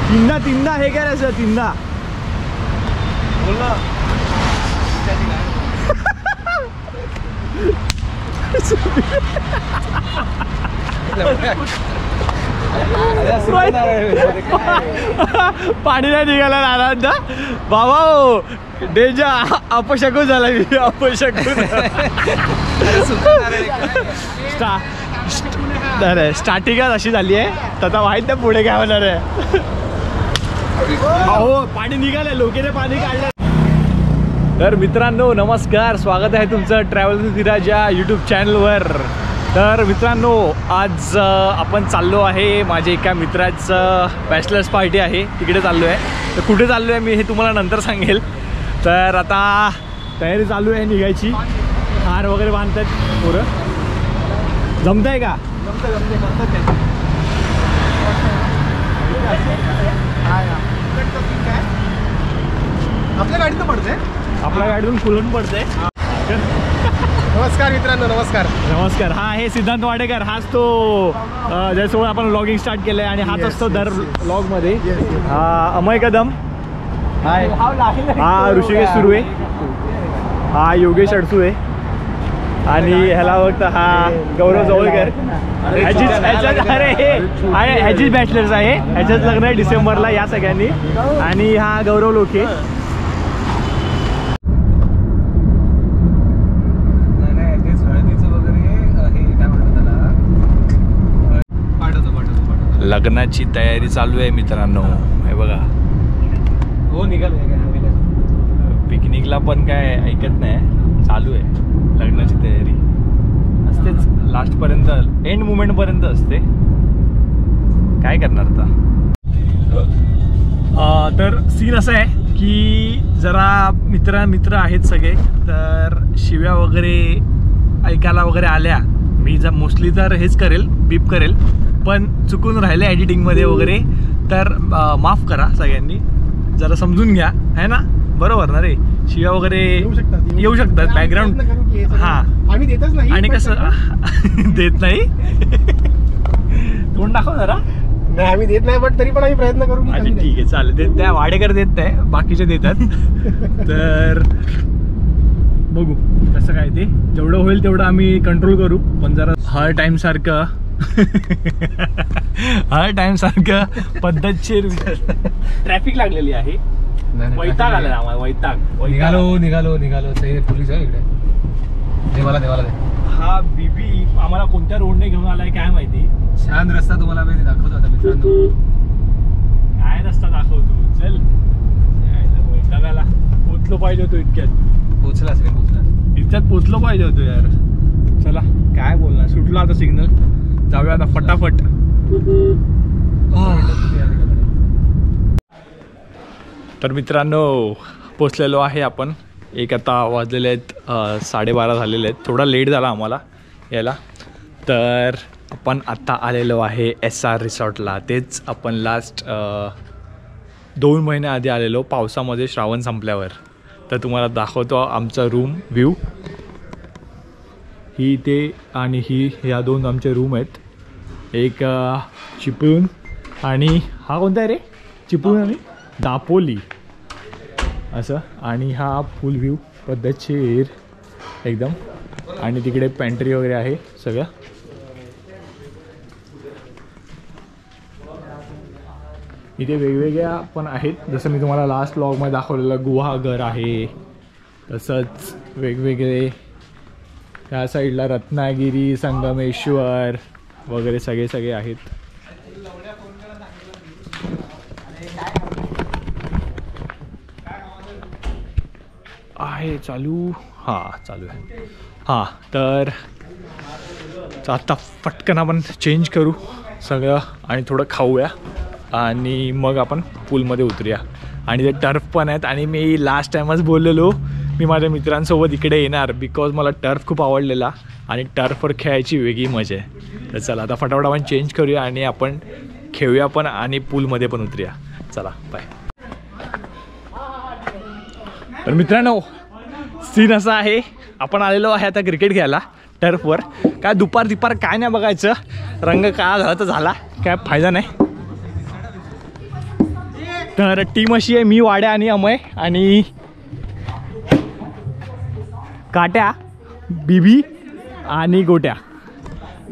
तीनदा तीनदा हे करायचं तीनदा बोल ना. पाणी नाही निघाला नारायणदा बाबा. हो डेंजा अपशकून झाला मी अपशकून. स्टार्टिंगच अशी झाली आहे तर आता माहित नाही पुढे काय होणार आहे. हो पाणी निघालंय लोकेने पाणी काढलं. तर मित्रांनो नमस्कार, स्वागत आहे तुमचं ट्रॅव्हल विथ धीरज या यूट्यूब चॅनलवर. तर मित्रांनो आज आपण चाललो आहे, माझ्या एका मित्राचं बॅचलर्स पार्टी आहे तिकडे चाललो आहे. तर कुठे चाललो आहे मी हे तुम्हाला नंतर सांगेल. तर आता तयारी चालू आहे निघायची. हार वगैरे बांधतात पोरं. जमत आहे का? आपल्या गाडीतून पडते, आपल्या गाडीतून फुलून पडते. नमस्कार मित्रांनो, नमस्कार नमस्कार. हा आहे सिद्धांत वाडेकर. हाच तो ज्याच्यासोबत आपण व्लॉगिंग स्टार्ट केलं आहे आणि हाच असतो दर व्लॉगमध्ये. हा अमय कदम, हाय. हा ऋषिकेश सुर्वे, हा योगेश अडसुळे आणि ह्याला बघता हा गौरव जवळकर. अरे ह्याचीच बॅचलर्स आहे, ह्याच्याच लग्न आहे डिसेंबरला या सगळ्यांनी. आणि हा गौरव लोके. लग्नाची तयारी चालू आहे मित्रांनो, हे बघा. हो निघाल. पिकनिकला पण काय ऐकत नाही, चालू आहे लग्नाची तयारी. असतेच लास्टपर्यंत, एंड मुमेंटपर्यंत असते. काय करणार आता. तर सीन असं आहे की जरा मित्र आहेत सगळे, तर शिव्या वगैरे ऐकायला वगैरे आल्या. मी जर मोस्टली तर हेच करेल, बीप करेल, पण चुकून राहिले एडिटिंगमध्ये वगैरे तर माफ करा सगळ्यांनी, जरा समजून घ्या, है ना. बरोबर ना रे. शिव्या वगैरे येऊ शकतात बॅकग्राऊंड. हां आम्ही देतच नाही. आणि कसं देत नाही तोंड दाखव जरा. नाही आम्ही देत नाही, पण तरी पण आम्ही प्रयत्न करू. अच्छा ठीक आहे चालेल. देत त्या वाडेकर देत नाही, बाकीचे देतात. तर बघू कसं काय ते, जेवढं होईल तेवढं आम्ही कंट्रोल करू. पण जरा हर टाइम सारखं पद्धतशीर. ट्रॅफिक लागलेली आहे, वैताग आला आम्हाला, वैताग. निघालो पोलीस आहे इकडे. देवाला दे. हा बीबी आम्हाला कोणत्या रोडने घेऊन आलाय काय माहिती. छान रस्ता तुम्हाला मी दाखवतो आता मित्रांनो. काय रस्ता दाखवतो, चल. वैतागाला पोचलो पाहिजे होतो इतक्यात. पोचलाच इतक्यात पोचलो पाहिजे होतो यार. चला काय बोलणार, सुटलो आता सिग्नल, जाऊया आता फटाफट. तर मित्रांनो पोचलेलो आहे आपण. एक आता वाजलेले आहेत 12:30 झालेले आहेत. थोडा लेट झाला आम्हाला यायला. तर आपण आत्ता आलेलो आहे SR रिसॉर्टला. तेच आपण लास्ट 2 महिन्याआधी आलेलो पावसामध्ये, श्रावण संपल्यावर. तर तुम्हाला दाखवतो आमचा रूम व्ह्यू. ही इथे आणि ह्या 2 आमचे रूम आहेत. एक चिपळूण आणि हा कोणता आहे रे, चिपळूण आणि दापोली असं. आणि हा फुल व्ह्यू पद्धतशीर एकदम. आणि तिकडे पॅन्ट्री वगैरे आहे सगळं. इथे वेगवेगळ्या पण आहेत, जसं मी तुम्हाला लास्ट व्लॉगमध्ये दाखवलेलं गुहागर आहे. तसंच वेगवेगळे त्या साईडला रत्नागिरी, संगमेश्वर वगैरे सगळे आहेत. आहे चालू. हां चालू आहे. हां तर आता पटकन आपण चेंज करू सगळं आणि थोडं खाऊया आणि मग आपण पूलमध्ये उतरूया. आणि ते टर्फ पण आहेत. आणि मी लास्ट टाईमच बोललेलो मी माझ्या मित्रांसोबत इकडे येणार, बिकॉज मला टर्फ खूप आवडलेला आणि टर्फवर खेळायची वेगळी मजा आहे. तर चला आता फटाफट आपण चेंज करूया आणि आपण खेळूया पण आणि पूलमध्ये पण उतरूया. चला बाय. तर मित्रांनो सीन असा आहे, आपण आलेलो आहे आता क्रिकेट खेळायला. टर्फवर. काय दुपार काय नाही बघायचं, रंग काळा झाला तर झाला, काय फायदा नाही. तर टीम अशी आहे, मी, वाड्या आणि अमय आणि काट्या, बीबी आणि गोट्या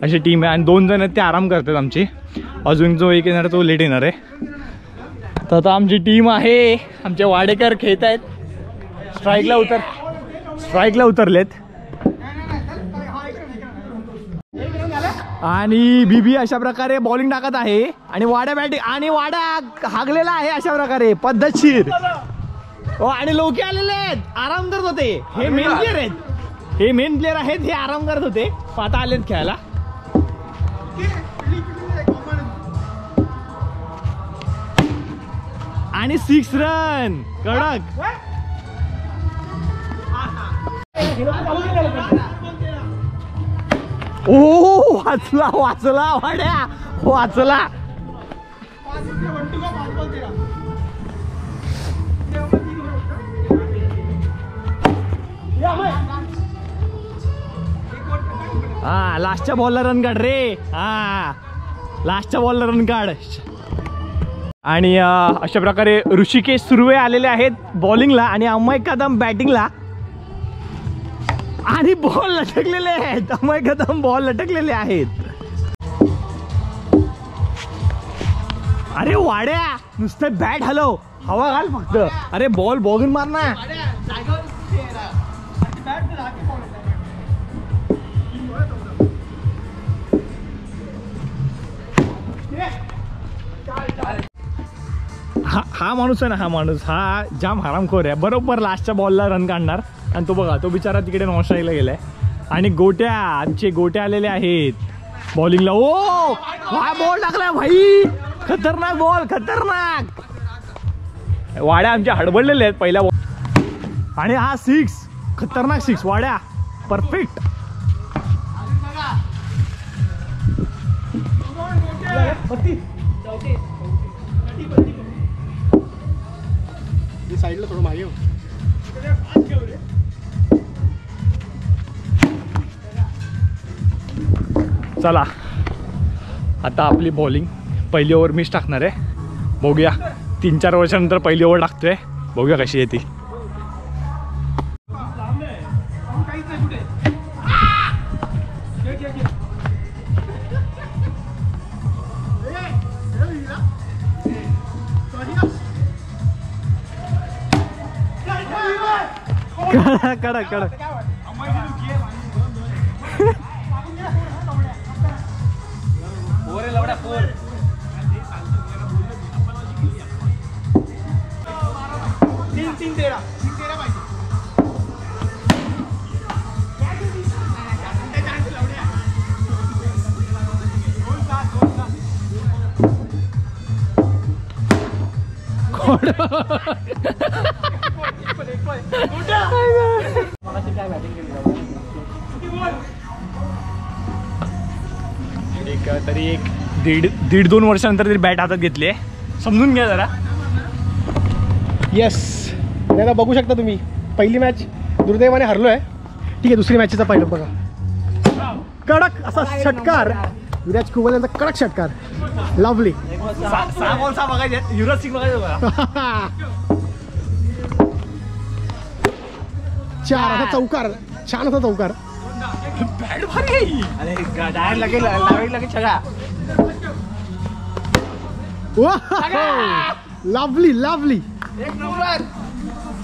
अशी टीम आहे. आणि 2 जण आहेत ते आराम करतात आमची, अजून जो एक येणार तो लेट येणार आहे. तर आता आमची टीम आहे, आमचे वाडेकर खेळत आहेत, स्ट्राईकला उतरलेत. आणि बीबी अशा प्रकारे बॉलिंग टाकत आहे आणि वाड्या बॅटिंग, आणि वाड्या हागलेला आहे अशा प्रकारे पद्धतशीर. आणि लोके आलेले आहेत, आराम करत होते. हे मेन प्लेअर आहेत, हे आराम करत होते, आता आलेत खेळायला. आणि 6 रन कडक. ओ वाचला वाड्या, वाचला. हा लास्टच्या बॉलला रन काढ रे, हा लास्टच्या बॉलला रन काढ. आणि अशा प्रकारे ऋषिकेश सुर्वे आलेले आहेत बॉलिंगला आणि अमय कदम बॅटिंगला. आणि बॉल लटकलेले आहेत, अमय कदम बॉल लटकलेले आहेत. अरे वाड्या नुसतं बॅट हलव, हवा घाल फक्त. अरे बॉल बॉगून मार ना. हा माणूस आहे ना, हा जाम हरामखोर आहे. बरोबर लास्टच्या बॉलला रन काढणार आणि तो बघा, तो बिचारा तिकडे नॉन स्ट्राईकला गेलाय. आणि आमचे गोट्या आलेले आहेत बॉलिंगला. ओ हा बॉल टाकला भाई, खतरनाक बॉल, खतरनाक. वाड्या आमचे हडबडलेले आहेत पहिल्या बॉल. आणि हा 6, खतरनाक 6 वाड्या, परफेक्ट. साईडला थोडं मागे. चला आता आपली बॉलिंग, पहिली ओव्हर मीच टाकणार आहे. बघूया, 3-4 वर्षानंतर पहिली ओव्हर टाकतोय, बघूया कशी येते. कडक तरी 1.5-2 वर्षानंतर तरी बॅट हातात घेतली आहे, समजून घ्या जरा. येस, आता बघू शकता तुम्ही, पहिली मॅच दुर्दैवाने हरलो आहे. ठीक आहे, दुसरी मॅचचा पहिलं बघा. कडक असा षटकार, विराज कुबल यांचा कडक षटकार, लवली. 6 बॉल 6 बघायचे, युवराज सिंग बघायचं बघा. 4 असा चौकार, छान असा चौकार. बॅट भारी. अरे लगेच छगा. Lovely lovely.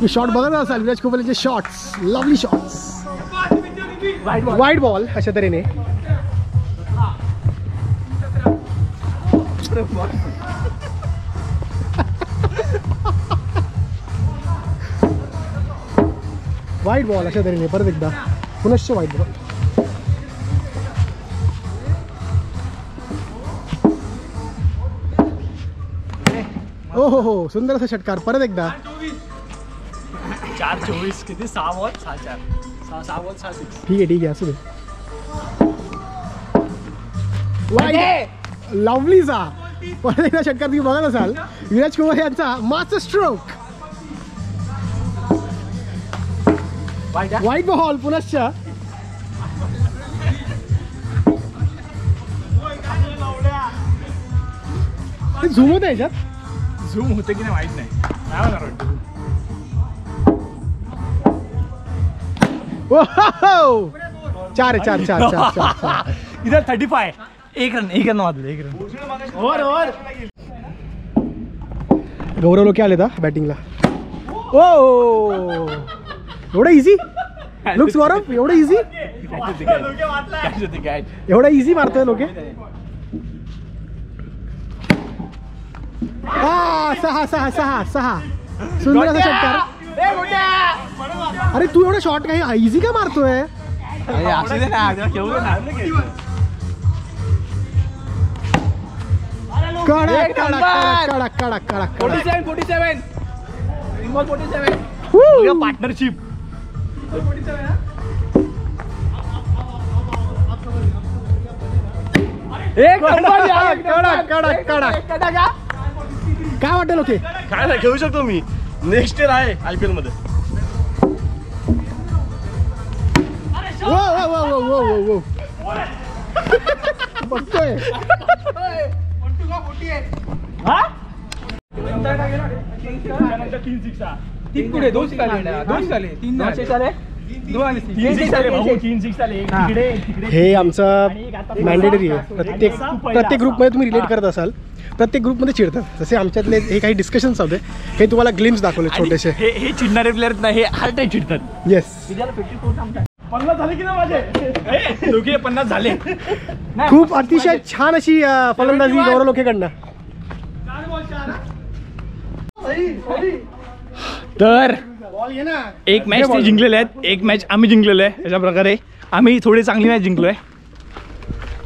शॉट बघत असाल विराज कुबल यांचे shots, lovely shots. Wide ball अशा तऱ्हेने. वाईड बॉल अशा तऱ्हेने परत एकदा पुनश्च वाईड बॉल. ओ हो, सुंदर असा षटकार परत एकदा. 4-24 किती, 6 बॉल 6-4, 6 बॉल 6 6. ठीक आहे असू दे. वाईड लवलीचा परत एकदा षटकार तुम्ही बघत असाल, विराज कुमार यांचा मास्टर स्ट्रोक. वाईड बॉल पुनश्च. झूम होतं याच्यात. झूम होते की नाही माहित नाही. काय होणार वाटतं? चार चार चार चार चार. इधर 35. एक रन वाजले. एक रन. ओव्हर. गौरव लोके आले बॅटिंगला. ओ एवढं इझी लुक्स गौरव. एवढं इझी एवढा इझी मारतोय लोके. सहा सहा सहा सहा. सुंदर असा षटकार. अरे तू एवढा शॉट काही इझी का मारतोय? कडक कडक कडक कडक कडक. 47. पार्टनरशिप. कडक कडक कडक. काय वाटेल ओके? काय नाही खेळू शकतो मी. नेक्स्ट इयर आहे IPL मध्ये. बघतोय. हे आमचं मॅन्डेटरी आहे. प्रत्येक ग्रुपमध्ये तुम्ही रिलेट करत असाल. प्रत्येक ग्रुपमध्ये चिडतात. जसे आमच्यातले हे काही डिस्कशन्स होते. हे तुम्हाला ग्लिम्स दाखवले छोटेसे. हे चिडणारे प्लेअर नाही, हे हार्ट चिडतात. येस. 50 झाले की नाही माझे? लोके 50 झाले. खूप अतिशय छान अशी फलंदाजी गौरव लोकेकडनं. तर एक मॅच ते जिंकलेले आहेत. एक मॅच आम्ही जिंकलेलो आहे. अशा प्रकारे आम्ही थोडी चांगली मॅच जिंकलोय.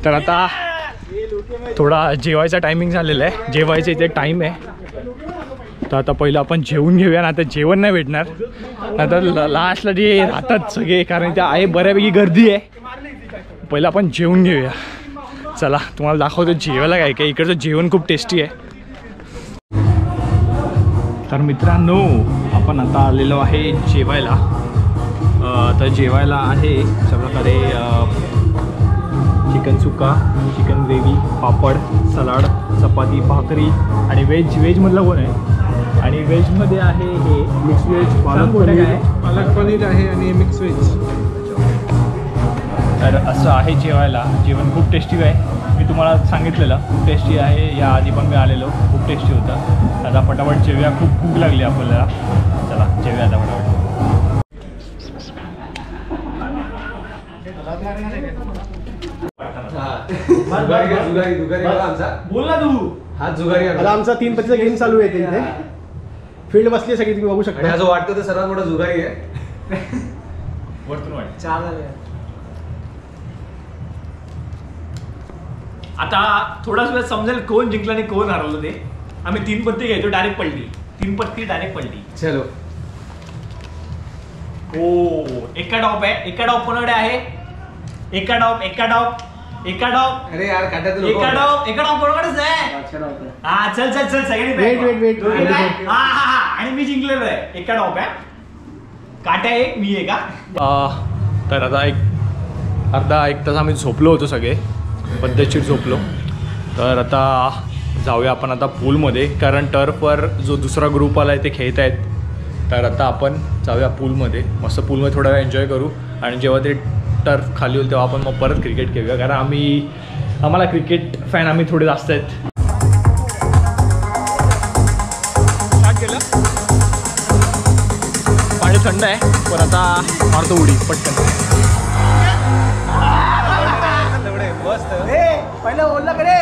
तर आता थोडा जेवायचा टायमिंग झालेला आहे. जेवायचा इथे टाईम आहे. तर आता पहिलं आपण जेवून घेऊया ना. आता जेवण नाही भेटणार. आता लास्टला जे राहतात सगळे, कारण त्या आहे बऱ्यापैकी गर्दी आहे. पहिलं आपण जेवून घेऊया. चला तुम्हाला दाखवतो जेवायला काय काय. इकडचं जेवण खूप टेस्टी आहे. तर मित्रांनो आपण आता आलेलो आहे जेवायला. तर जेवायला आहे अशा प्रकारे चिकन सुक्का, चिकन ग्रेव्ही, पापड, सलाड, चपाती, भाकरी आणि व्हेजमधलं कोण आहे? आणि व्हेजमध्ये आहे हे मिक्स व्हेज, पालक पनीर आहे आणि मिक्स व्हेज. तर असं आहे जेवायला. जेवण खूप टेस्टी आहे. मी तुम्हाला सांगितलेलं खूप टेस्टी आहे. या आधी पण मी आलेलो, खूप टेस्टी होतं. आता फटाफट जेवूया. खूप भूक लागली आपल्याला. चला जेवूया आता फटाफट. बोल ना तू. हा जुगारी. आता आमचा 3 पत्तीचा गेम चालू आहे इथे. फील्ड बसली आहे सगळी, तुम्ही बघू शकता. असं वाटतं तर सर्वात मोठा जुगारी आहे. वरतून वाट. आता थोडाच वेळ समजेल कोण जिंकलं आणि कोण हरवलं ते. आम्ही 3 पत्ती घ्यायचो, डायरेक्ट पडली. 3 पत्ती डायरेक्ट पडली. चलो. ओ एका डॉप आहे. एका डॉप कोणाकडे आहे? एका डॉप अरे यार काट्यातून एका डॉप कोणाकडेच आहे. हा चल सगळ्यांनी वेट. हा आणि मी जिंकलेलो आहे. एका डॉप आहे. काट्या एक, मी आहे का. तर आता अर्धा एक तास आम्ही झोपलो होतो सगळे, पद्धतशीर झोपलो. तर आता जाऊया आपण आता पूलमध्ये, कारण टर्फवर जो दुसरा ग्रुप आला आहे ते खेळत आहेत. तर आता आपण जाऊया पूलमध्ये. मस्त पूलमध्ये थोडा वेळ एन्जॉय करू. आणि जेव्हा ते टर्फ खाली होईल तेव्हा आपण मग परत क्रिकेट खेळूया, कारण आम्हाला क्रिकेट फॅन आम्ही थोडे जास्त आहेत. स्टार्ट केलं. पाणी थंड आहे पण आता मारतो उडी पटकन. पहिलं ओल्ला कडे.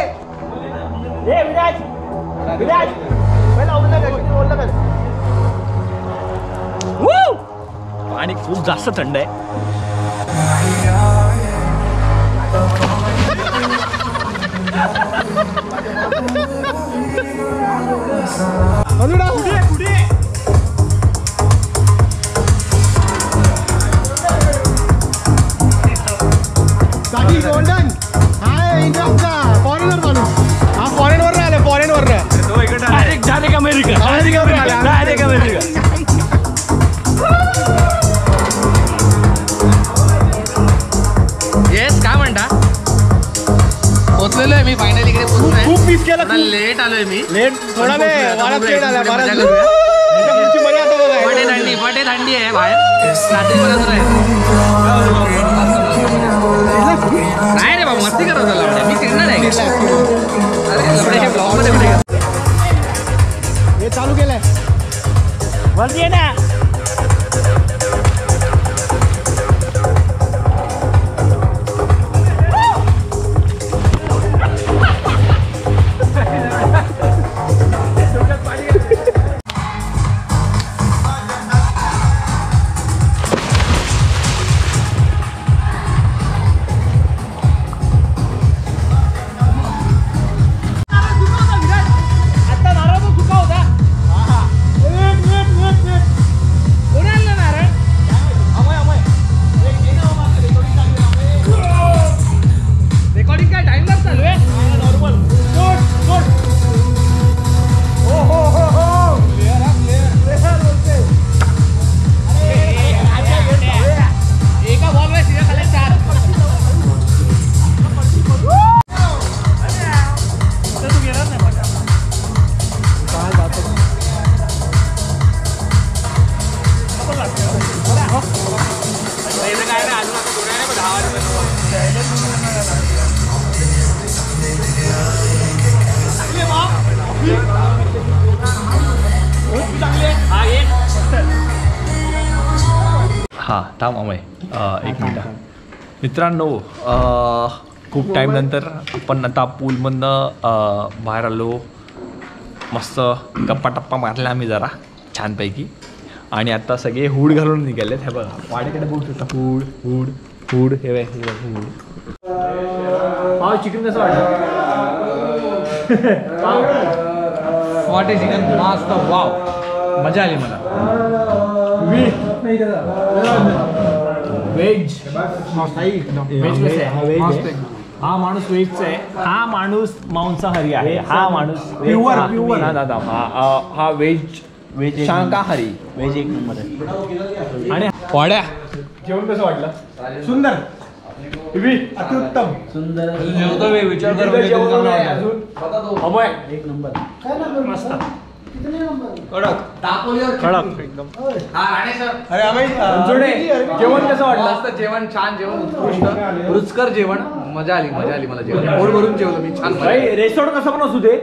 विराज पहिला ओल्ला कर. पाणी खूप जास्त थंड आहे. गोल्डन हाय इंडियाचा फॉरेनर माणूस. हा फॉरेनवर आला. फॉरेनवर डायरेक्ट अमेरिका. येस काय म्हणता? पोचलेलो आहे मी फायनली इकडे पोचलोय. मिस केला तू. लेट आलोय मी. लेट थोडा नाही, वारात लेट आला. पुढची मजा आता बघा. पटे थंडी आहे बाहेर. नाही रे बाबा, मस्ती करत होता मी. सिग्नल आहे अरे ब्लॉग मध्ये हे चालू केलंय वरती आहे ना. हां थांब अमय एक मिनटं. मित्रांनो खूप टाईमनंतर आपण आता पूलमधनं बाहेर आलो. मस्त गप्पा टप्पा मारला आम्ही जरा छानपैकी. आणि आता सगळे हूड घालून निघालेत. हे बघा वाड्याकडे बघू शकता. हूड हूड हूड हे बघ हूड. पाव चिकन कसं वाटतं? वाटे चिकन मस्त. वाव मजा आली मला. व्हेज हा माणूस व्हेजचा आहे. हा माणूस मांसाहारी आहे. हा माणूस प्युअर हा व्हेज शाकाहारी. व्हेज एक नंबर आहे. आणि वाड्या जेवण कसं वाटलं? सुंदर अत्युत्तम सुंदर विचार कर. एक नंबर मस्त कडक एकदम. जेवण कसं वाटलं? जेवण छान. जेवण उत्कृष्ट रुचकर जेवण. मजा आली मला जेवण. पोट भरून जेवलो मी. छान. रिसॉर्ट कसं पण असू दे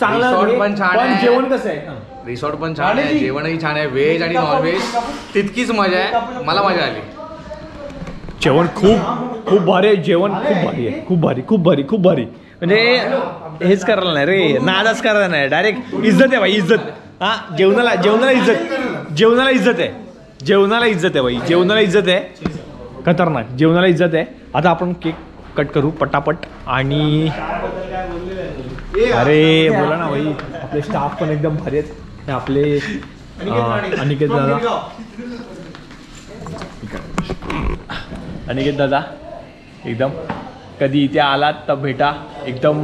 चांगलं. रिसॉर्ट पण छान आहे. जेवण कसं आहे? रिसॉर्ट पण छान आहे. जेवणही छान आहे. व्हेज आणि नॉनव्हेज तितकीच मजा आहे. मला मजा आली. जेवण खूप भारी आहे. जेवण खूप भारी आहे. खूप भारी म्हणजे हेच करायला नाही रे. नादाच करायला नाही. डायरेक्ट इज्जत आहे भाई. इज्जत. हा जेवणाला इज्जत आहे. भाई जेवणाला इज्जत आहे. खतरनाक जेवणाला इज्जत आहे. आता आपण केक कट करू पटापट. आणि अरे बोला ना भाई. आपले स्टाफ पण एकदम भारी आहेत. हे आपले अनिकेत दादा एकदम कधी इथे आलात तर भेटा. एकदम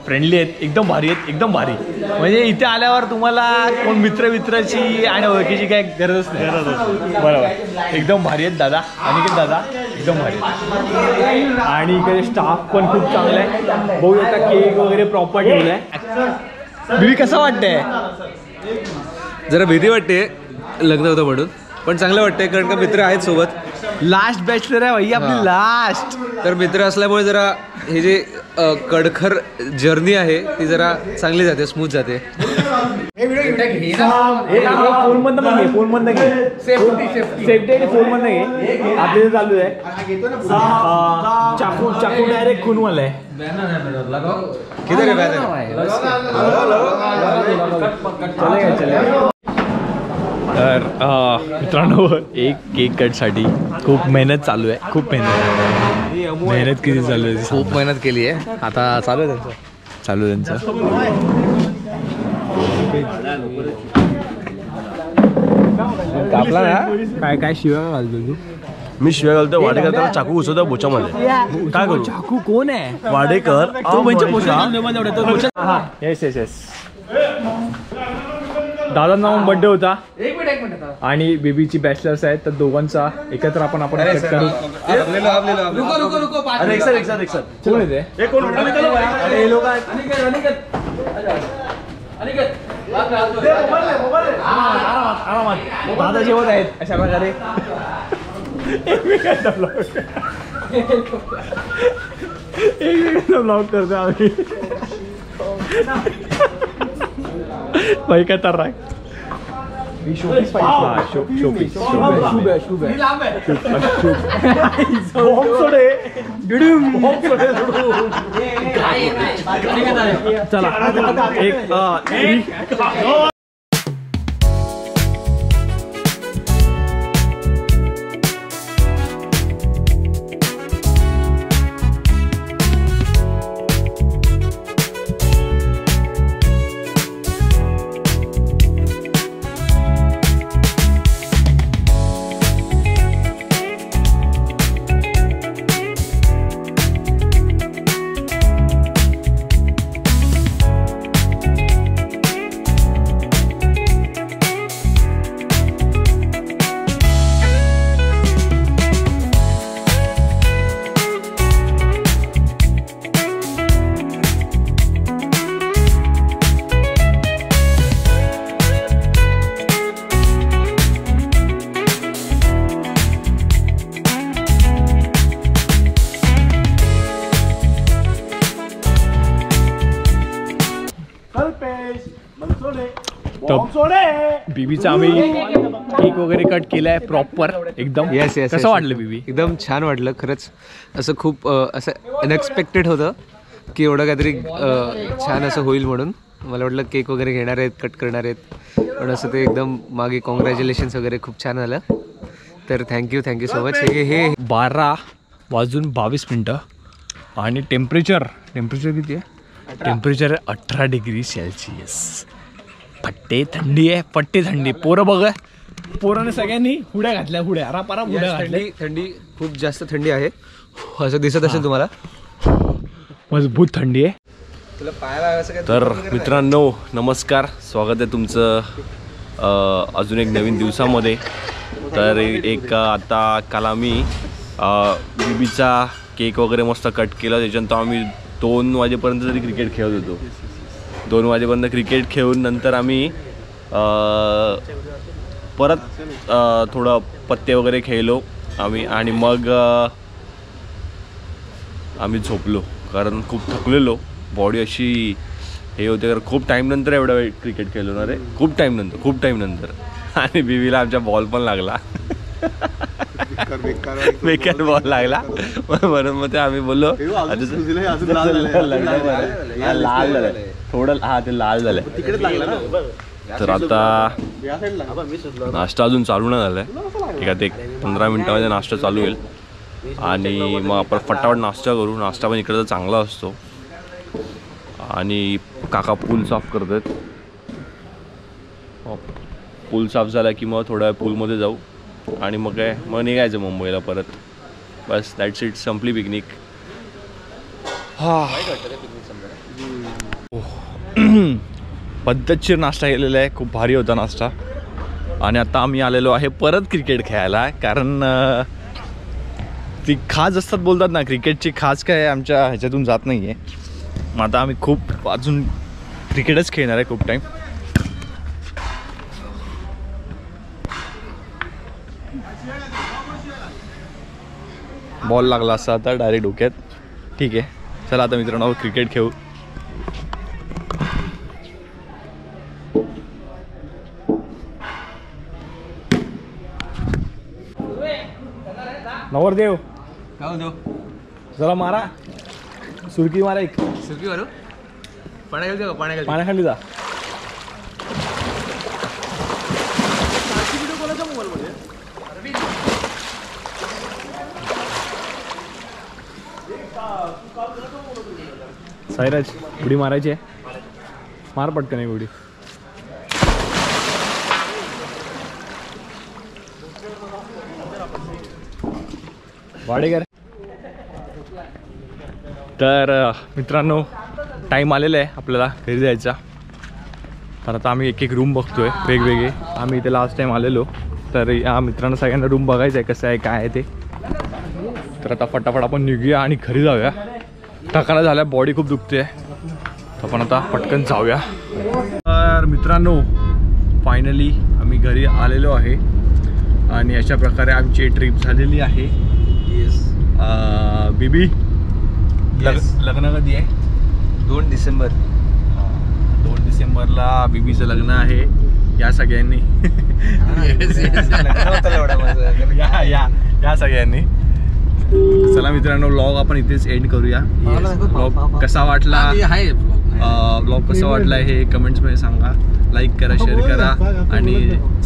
फ्रेंडली आहेत. एकदम भारी आहेत. एकदम भारी म्हणजे इथे आल्यावर तुम्हाला कोण मित्राची आणि ओळखीची काय गरजच नाही. बरोबर एकदम भारी आहेत दादा. अनिकेत दादा एकदम भारी आहेत. आणि इकडे स्टाफ पण खूप चांगला आहे. बघू आता केक वगैरे प्रॉपर ठेवलं आहे. बिबी कसं वाटतंय? जरा भीती वाटते लग्न होतं म्हणून. पण चांगलं वाटतंय कारण का मित्र आहेत सोबत. लास्ट बॅचलर आहे भाई आपली. लास्ट तर मित्र असल्यामुळे जरा हे जे कडखर जर्नी आहे ती जरा चांगली जाते. स्मूथ जाते. फोनमधनं घे. सेफ्टी आणि फोनमधनं घे. आपल्याला चालू आहे. चाकू डायरेक्ट खूनवाला आहे. किती रे तर मित्रांनो एक केक कटसाठी खूप मेहनत चालू आहे. खूप मेहनत किती चालू आहे? खूप मेहनत केली आहे. आता चालू आहे त्यांचं. कापला ना काय शिवाय घालतो तू? मी शिवाय घालतो. वाडेकर त्याला चाकू घुसवतो बोचामध्ये. काय करू? चाकू कोण आहे? वाडेकर येस दादांना मग बर्थडे होता. एक मिनिट आता. आणि बेबीची बॅचलर्स आहेत तर दोघांचा एकत्र आपण कट करू. रुको रुको 5 कोण येते अरे हे लोक आहेत. आरामात दादा जेवत आहेत अशा प्रकारे. एकमेकांचा ब्लॉग करतो आम्ही. भाई काय तर राग शोपीस चला एक बीबीचा आम्ही केक वगैरे कट केलाय प्रॉपर एकदम. कसं वाटलं बीबी? एकदम छान वाटलं खरंच. असं खूप असं अनएक्सपेक्टेड होतं की एवढं काहीतरी छान असं होईल म्हणून. मला वाटलं केक वगैरे घेणार आहेत, कट करणार आहेत, पण असं ते एकदम मागे कॉंग्रॅच्युलेशन्स वगैरे खूप छान झालं. तर थँक्यू सो मच. हे 12:22 आणि टेम्परेचर किती आहे? Temperature 18 degree Celsius. पट्टे थंडी. पोरं बघ, पोराने सगळ्यांनी हुड्या घातल्या. हुड्या घातल्या. थंडी खूप जास्त थंडी आहे असं दिसत असेल तुम्हाला. मजबूत थंडी आहे. तुला पाहायला असं काय. तर मित्रांनो नमस्कार, स्वागत आहे तुमचं अजून एक नवीन दिवसामध्ये. तर एक आता काल आम्ही बीबीचा केक वगैरे मस्त कट केला. त्याच्यानंतर आम्ही 2 वाजेपर्यंत तरी क्रिकेट खेळत होतो. 2 वाजेपर्यंत क्रिकेट खेळून नंतर आम्ही परत थोडं पत्ते वगैरे खेळलो आम्ही. आणि मग आम्ही झोपलो कारण खूप थकलेलो. बॉडी अशी हे होते कारण खूप टाईमनंतर एवढा वेळ क्रिकेट खेळलो ना रे. खूप टाईम नंतर. आणि बीबीला आमच्या बॉल पण लागला. बेकार बॉल लागला म्हणून मग ते आम्ही बोललो लाल झालंय थोडं. हा ते लाल झालंय. तर आता नाश्ता अजून चालू नाही झालाय. ठीक आहे, ते 15 मिनिटामध्ये नाश्ता चालू होईल आणि मग आपण फटाफट नाश्ता करू. नाश्ता पण इकडचा चांगला असतो. आणि काका पूल साफ करतात. पूल साफ झाला की मग थोड्या पूलमध्ये जाऊ आणि मग काय मग निघायचं मुंबईला परत. बस दॅट्स इट, संपली पिकनिक. पद्धतशीर नाश्ता केलेला आहे, खूप भारी होता नाश्ता. आणि आता आम्ही आलेलो आहे परत क्रिकेट खेळायला. कारण ती खाज असतात बोलतात ना, क्रिकेटची खाज काय आमच्या ह्याच्यातून जात नाही आहे. मग आता आम्ही खूप अजून क्रिकेटच खेळणार आहे खूप टाईम. बॉल लागला असता आता डायरेक्ट डोक्यात. ठीक आहे, चला आता मित्रांनो क्रिकेट खेळू. नवरदेव काय म्हणतो? जरा मारा सुरकी मारा. एक सुरकी मारू. पाण्याखाली जा. साईराज उडी मारायची आहे. मार पटकन एक उडी. वाडेकर. तर मित्रांनो टाईम आलेला आहे आपल्याला घरी जायचा. तर आता आम्ही एक एक रूम बघतोय वेगवेगळे. आम्ही इथे लास्ट टाइम आलेलो, तर या मित्रांना सगळ्यांना रूम बघायचं आहे कसं आहे काय आहे ते. तर आता फटाफट आपण निघूया आणि घरी जाऊया. थकाला झाल्या, बॉडी खूप दुखते, आपण आता पटकन जाऊया. तर मित्रांनो फायनली आम्ही घरी आलेलो आहे आणि अशा प्रकारे आमची ट्रिप झालेली आहे. बीबी लग्न कधी आहे? 2 डिसेंबर. 2 डिसेंबरला बीबीचं लग्न आहे. या सगळ्यांनी या सगळ्यांनी. चला मित्रांनो व्लॉग आपण इथेच एंड करूया. व्लॉग कसा वाटला, व्लॉग कसा वाटला हे कमेंट्समध्ये सांगा. लाईक करा, शेअर करा आणि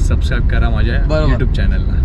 सबस्क्राईब करा माझ्या यूट्यूब चॅनलला.